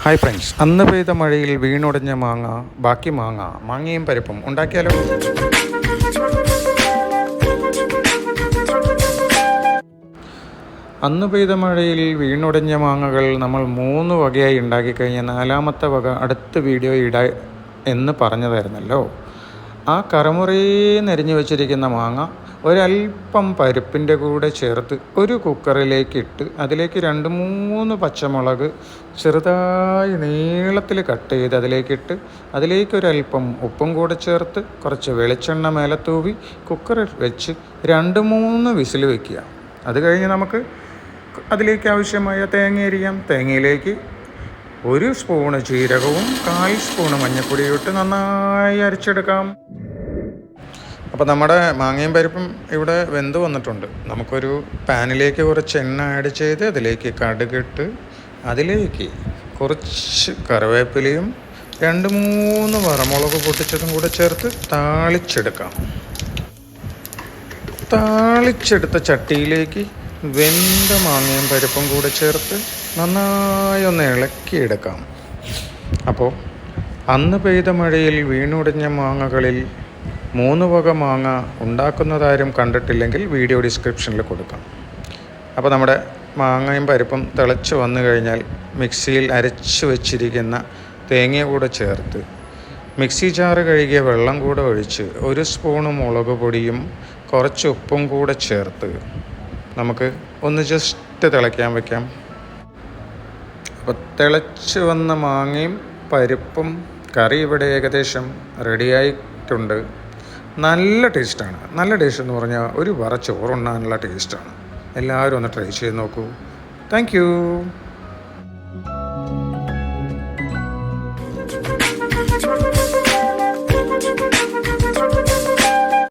Hi friends, അന്ന് പെയ്ത മഴയിൽ വീണുടഞ്ഞ മാങ്ങ, ബാക്കി മാങ്ങയും പരിപ്പും ഉണ്ടാക്കിയാലോ? അന്ന് പെയ്ത മഴയിൽ വീണുടഞ്ഞ മാങ്ങകൾ നമ്മൾ 3 വകയായി ഉണ്ടാക്കിക്കഴിഞ്ഞാൽ 4ാമത്തെ വക അടുത്ത വീഡിയോ എന്ന് പറഞ്ഞതായിരുന്നല്ലോ. ആ കറമുറയെ നരിഞ്ഞു വെച്ചിരിക്കുന്ന മാങ്ങ ഒരല്പം പരിപ്പിൻ്റെ കൂടെ ചേർത്ത് ഒരു കുക്കറിലേക്കിട്ട് അതിലേക്ക് 2-3 പച്ചമുളക് ചെറുതായി നീളത്തിൽ കട്ട് ചെയ്ത് അതിലേക്കൊരല്പം ഉപ്പും കൂടെ ചേർത്ത് കുറച്ച് വെളിച്ചെണ്ണ മേലെ തൂവി കുക്കറിൽ വെച്ച് 2-3 വിസിൽ വയ്ക്കുക. അത് കഴിഞ്ഞ് നമുക്ക് അതിലേക്ക് ആവശ്യമായ തേങ്ങ അരിയാം. തേങ്ങയിലേക്ക് 1 സ്പൂണ് ജീരകവും 1/4 സ്പൂണ് മഞ്ഞൾപ്പൊടിയും ഇട്ട് നന്നായി അരച്ചെടുക്കാം. അപ്പോൾ നമ്മുടെ മാങ്ങയും പരിപ്പും ഇവിടെ വെന്ത് വന്നിട്ടുണ്ട്. നമുക്കൊരു പാനിലേക്ക് കുറച്ച് എണ്ണ ആഡ് ചെയ്ത് അതിലേക്ക് കടുകിട്ട് അതിലേക്ക് കുറച്ച് കറിവേപ്പിലയും 2-3 വറമുളക് പൊട്ടിച്ചതും കൂടെ ചേർത്ത് താളിച്ചെടുക്കാം. താളിച്ചെടുത്ത ചട്ടിയിലേക്ക് വെന്ത മാങ്ങയും പരിപ്പും കൂടെ ചേർത്ത് നന്നായി ഒന്ന് ഇളക്കിയെടുക്കാം. അപ്പോൾ അന്ന് പെയ്ത മഴയിൽ വീണുടഞ്ഞ മാങ്ങകളിൽ 3 വക മാങ്ങ ഉണ്ടാക്കുന്നതാരും കണ്ടിട്ടില്ലെങ്കിൽ വീഡിയോ ഡിസ്ക്രിപ്ഷനിൽ കൊടുക്കാം. അപ്പോൾ നമ്മുടെ മാങ്ങയും പരിപ്പും തിളച്ച് വന്നു കഴിഞ്ഞാൽ മിക്സിയിൽ അരച്ച് വെച്ചിരിക്കുന്ന തേങ്ങ കൂടെ ചേർത്ത് മിക്സി ജാറ് കഴുകിയ വെള്ളം കൂടെ ഒഴിച്ച് 1 സ്പൂണ് മുളക് പൊടിയും കുറച്ച് ഉപ്പും കൂടെ ചേർത്ത് നമുക്ക് ഒന്ന് ജസ്റ്റ് തിളയ്ക്കാൻ വയ്ക്കാം. അപ്പോൾ തിളച്ച് വന്ന മാങ്ങയും പരിപ്പും കറി ഇവിടെ ഏകദേശം റെഡിയായിട്ടുണ്ട്. നല്ല ടേസ്റ്റാണ്. നല്ല ടേസ്റ്റ് എന്ന് പറഞ്ഞാൽ ഒരു വറ ചോറുണ്ണാനുള്ള ടേസ്റ്റാണ്. എല്ലാവരും ഒന്ന് ട്രൈ ചെയ്ത് നോക്കൂ. Thank you.